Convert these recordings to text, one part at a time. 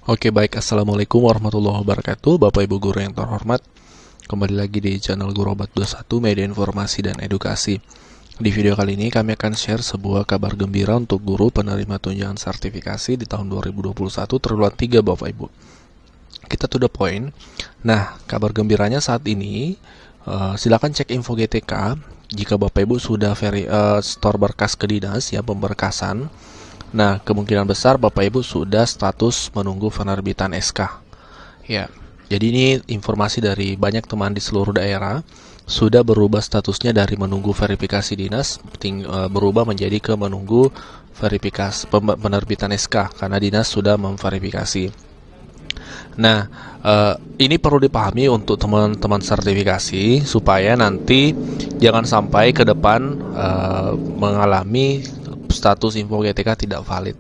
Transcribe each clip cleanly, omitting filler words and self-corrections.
Oke baik, Assalamualaikum warahmatullahi wabarakatuh Bapak Ibu Guru yang terhormat. Kembali lagi di channel Guru Obat 21 Media Informasi dan Edukasi. Di video kali ini kami akan share sebuah kabar gembira untuk guru penerima tunjangan sertifikasi di tahun 2021 triwulan 3 Bapak Ibu. Kita to the point. Nah, kabar gembiranya saat ini silakan cek info GTK jika Bapak Ibu sudah store berkas ke dinas ya, pemberkasan. Nah, kemungkinan besar Bapak Ibu sudah status menunggu penerbitan SK. Ya, jadi ini informasi dari banyak teman di seluruh daerah sudah berubah statusnya dari menunggu verifikasi dinas berubah menjadi ke menunggu verifikasi penerbitan SK karena dinas sudah memverifikasi. Nah, ini perlu dipahami untuk teman-teman sertifikasi supaya nanti jangan sampai ke depan mengalami status info GTK tidak valid.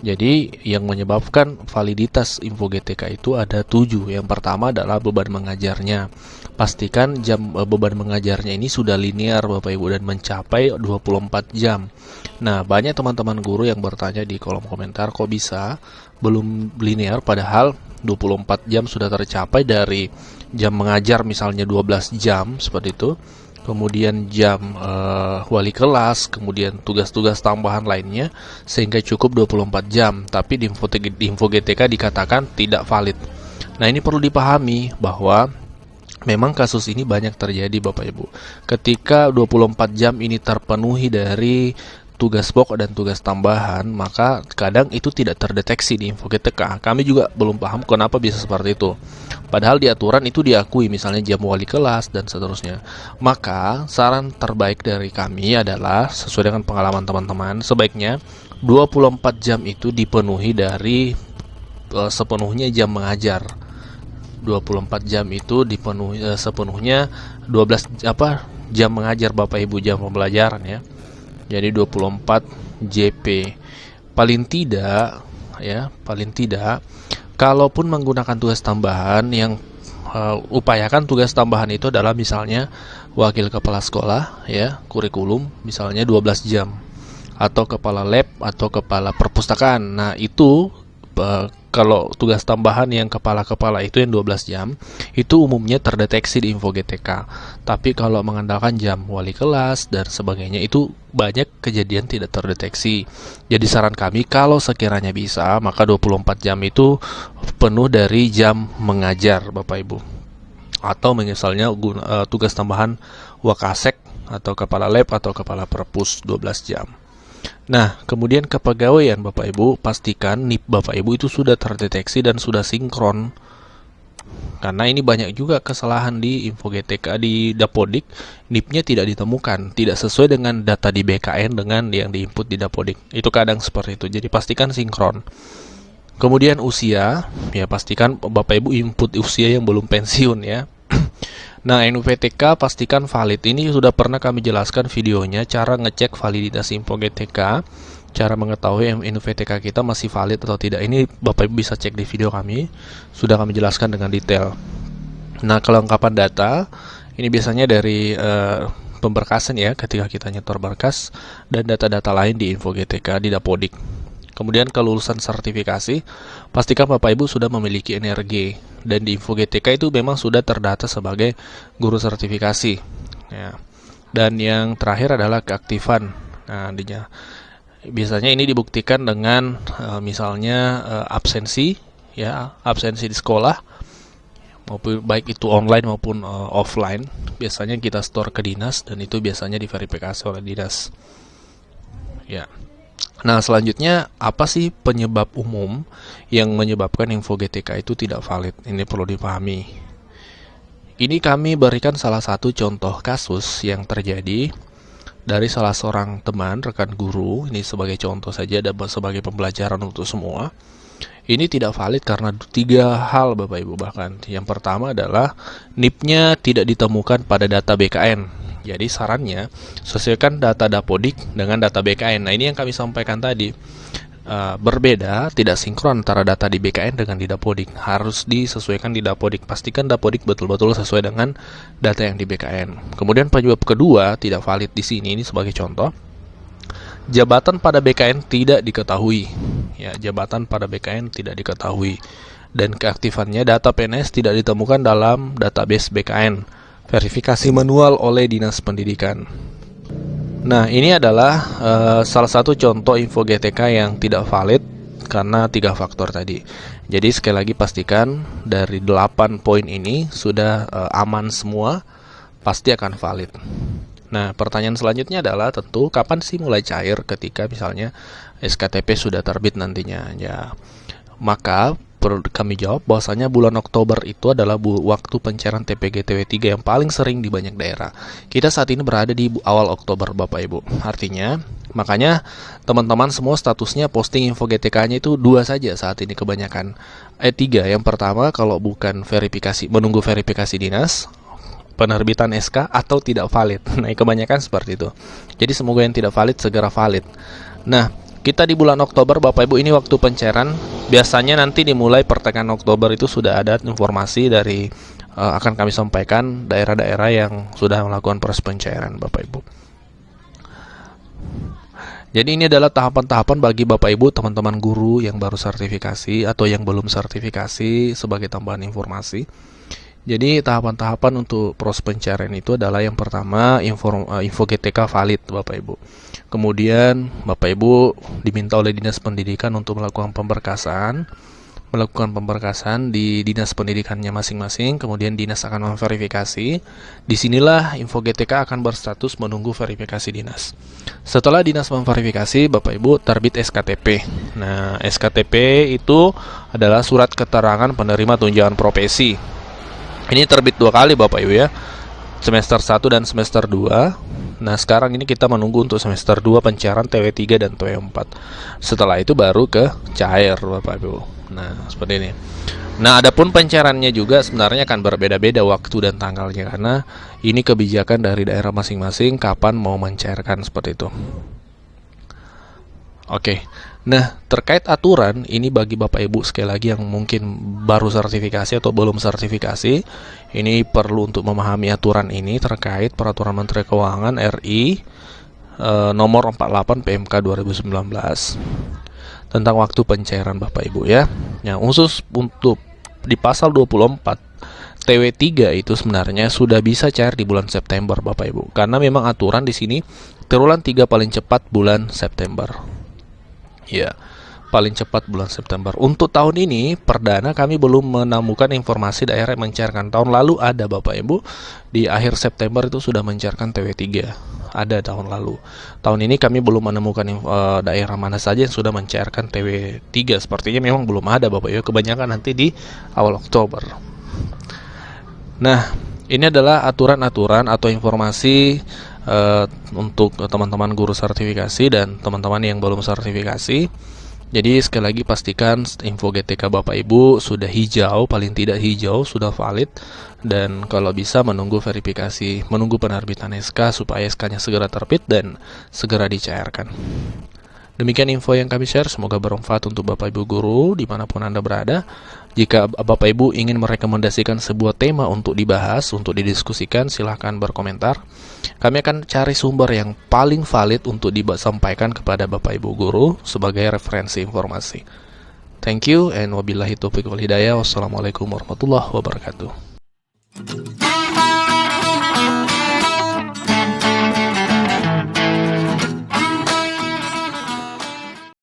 Jadi yang menyebabkan validitas info GTK itu ada 7. Yang pertama adalah beban mengajarnya. Pastikan jam beban mengajarnya ini sudah linear Bapak Ibu dan mencapai 24 jam. Nah, banyak teman-teman guru yang bertanya di kolom komentar kok bisa belum linear padahal 24 jam sudah tercapai dari jam mengajar misalnya 12 jam seperti itu. Kemudian jam wali kelas, kemudian tugas-tugas tambahan lainnya, sehingga cukup 24 jam. Tapi di info GTK dikatakan tidak valid. Nah, ini perlu dipahami bahwa memang kasus ini banyak terjadi Bapak Ibu. Ketika 24 jam ini terpenuhi dari tugas pokok dan tugas tambahan, maka kadang itu tidak terdeteksi di info GTK. Kami juga belum paham kenapa bisa seperti itu. Padahal di aturan itu diakui, misalnya jam wali kelas dan seterusnya. Maka saran terbaik dari kami adalah sesuai dengan pengalaman teman-teman, sebaiknya 24 jam itu dipenuhi dari sepenuhnya jam mengajar. 24 jam itu dipenuhi sepenuhnya 12 jam mengajar Bapak Ibu, jam pembelajaran ya. Jadi 24 JP. Paling tidak kalaupun menggunakan tugas tambahan yang upayakan tugas tambahan itu adalah misalnya wakil kepala sekolah ya, kurikulum misalnya 12 jam atau kepala lab atau kepala perpustakaan. Nah, itu kalau tugas tambahan yang kepala-kepala itu yang 12 jam itu umumnya terdeteksi di info GTK. Tapi kalau mengandalkan jam wali kelas dan sebagainya itu banyak kejadian tidak terdeteksi. Jadi saran kami kalau sekiranya bisa maka 24 jam itu penuh dari jam mengajar Bapak Ibu. Atau misalnya tugas tambahan wakasek atau kepala lab atau kepala perpus 12 jam. Nah, kemudian kepegawaian Bapak Ibu, pastikan NIP Bapak Ibu itu sudah terdeteksi dan sudah sinkron. Karena ini banyak juga kesalahan di info GTK di Dapodik, NIP-nya tidak ditemukan, tidak sesuai dengan data di BKN dengan yang diinput di Dapodik. Itu kadang seperti itu, jadi pastikan sinkron. Kemudian usia, ya pastikan Bapak Ibu input usia yang belum pensiun ya. Nah, NUPTK pastikan valid. Ini sudah pernah kami jelaskan videonya, cara ngecek validitas info GTK, cara mengetahui NUPTK kita masih valid atau tidak. Ini Bapak Ibu bisa cek di video kami, sudah kami jelaskan dengan detail. Nah, kelengkapan data, ini biasanya dari pemberkasan ya, ketika kita nyetor berkas, dan data-data lain di info GTK di Dapodik. Kemudian kelulusan sertifikasi, pastikan Bapak Ibu sudah memiliki NRG dan di info GTK itu memang sudah terdata sebagai guru sertifikasi. Ya. Dan yang terakhir adalah keaktifan. Nah, biasanya ini dibuktikan dengan misalnya absensi, ya absensi di sekolah, maupun baik itu online maupun offline. Biasanya kita store ke dinas dan itu biasanya diverifikasi oleh dinas. Ya. Nah, selanjutnya apa sih penyebab umum yang menyebabkan info GTK itu tidak valid? Ini perlu dipahami. Ini kami berikan salah satu contoh kasus yang terjadi dari salah seorang teman, rekan guru. Ini sebagai contoh saja dan sebagai pembelajaran untuk semua. Ini tidak valid karena 3 hal Bapak Ibu bahkan. Yang pertama adalah NIP-nya tidak ditemukan pada data BKN. Jadi sarannya sesuaikan data Dapodik dengan data BKN. Nah, ini yang kami sampaikan tadi. Berbeda, tidak sinkron antara data di BKN dengan di Dapodik. Harus disesuaikan di Dapodik. Pastikan Dapodik betul-betul sesuai dengan data yang di BKN. Kemudian penyebab kedua tidak valid di sini. Ini sebagai contoh. Jabatan pada BKN tidak diketahui. Ya, jabatan pada BKN tidak diketahui. Dan keaktifannya data PNS tidak ditemukan dalam database BKN. Verifikasi manual oleh Dinas Pendidikan. Nah, ini adalah salah satu contoh info GTK yang tidak valid karena 3 faktor tadi. Jadi sekali lagi pastikan dari 8 poin ini sudah aman semua, pasti akan valid. Nah, pertanyaan selanjutnya adalah tentu kapan sih mulai cair ketika misalnya SKTP sudah terbit nantinya. Ya, maka perlu kami jawab bahwasanya bulan Oktober itu adalah waktu pencairan TPG-TW3 yang paling sering di banyak daerah. Kita saat ini berada di awal Oktober, Bapak Ibu. Artinya, makanya teman-teman semua statusnya posting info GTK-nya itu 2 saja saat ini kebanyakan. 3, yang pertama kalau bukan verifikasi, menunggu verifikasi dinas, penerbitan SK atau tidak valid. Nah, kebanyakan seperti itu. Jadi semoga yang tidak valid segera valid. Nah, kita di bulan Oktober, Bapak Ibu, ini waktu pencairan. Biasanya nanti dimulai pertengahan Oktober itu sudah ada informasi dari akan kami sampaikan daerah-daerah yang sudah melakukan proses pencairan, Bapak Ibu. Jadi ini adalah tahapan-tahapan bagi Bapak Ibu, teman-teman guru yang baru sertifikasi atau yang belum sertifikasi sebagai tambahan informasi. Jadi tahapan-tahapan untuk proses pencarian itu adalah yang pertama info GTK valid, Bapak Ibu. Kemudian Bapak Ibu diminta oleh Dinas Pendidikan untuk melakukan pemberkasan di Dinas Pendidikannya masing-masing. Kemudian Dinas akan memverifikasi. Disinilah info GTK akan berstatus menunggu verifikasi Dinas. Setelah Dinas memverifikasi, Bapak Ibu terbit SKTP. Nah, SKTP itu adalah surat keterangan penerima tunjangan profesi. Ini terbit 2 kali, Bapak Ibu ya. Semester 1 dan semester 2. Nah, sekarang ini kita menunggu untuk semester 2 pencairan TW3 dan TW4. Setelah itu baru ke cair, Bapak Ibu. Nah, seperti ini. Nah, adapun pencairannya juga sebenarnya akan berbeda-beda waktu dan tanggalnya karena ini kebijakan dari daerah masing-masing kapan mau mencairkan seperti itu. Oke. Nah, terkait aturan ini bagi Bapak Ibu sekali lagi yang mungkin baru sertifikasi atau belum sertifikasi, ini perlu untuk memahami aturan ini terkait Peraturan Menteri Keuangan RI nomor 48 PMK 2019 tentang waktu pencairan, Bapak Ibu ya. Yang khusus untuk di pasal 24 TW3 itu sebenarnya sudah bisa cair di bulan September, Bapak Ibu. Karena memang aturan di sini triwulan 3 paling cepat bulan September. Ya, paling cepat bulan September. Untuk tahun ini, perdana kami belum menemukan informasi daerah yang mencairkan. Tahun lalu ada, Bapak Ibu. Di akhir September itu sudah mencairkan TW3. Ada tahun lalu. Tahun ini kami belum menemukan daerah mana saja yang sudah mencairkan TW3. Sepertinya memang belum ada, Bapak Ibu. Kebanyakan nanti di awal Oktober. Nah, ini adalah aturan-aturan atau informasi untuk teman-teman guru sertifikasi dan teman-teman yang belum sertifikasi. Jadi sekali lagi pastikan info GTK Bapak Ibu sudah hijau, paling tidak hijau, sudah valid. Dan kalau bisa menunggu verifikasi, menunggu penerbitan SK supaya SK-nya segera terbit dan segera dicairkan. Demikian info yang kami share, semoga bermanfaat untuk Bapak Ibu guru dimanapun Anda berada. Jika Bapak Ibu ingin merekomendasikan sebuah tema untuk dibahas, untuk didiskusikan, silahkan berkomentar. Kami akan cari sumber yang paling valid untuk disampaikan kepada Bapak Ibu guru sebagai referensi informasi. Thank you and wabillahi taufiq wal hidayah. Wassalamualaikum warahmatullahi wabarakatuh.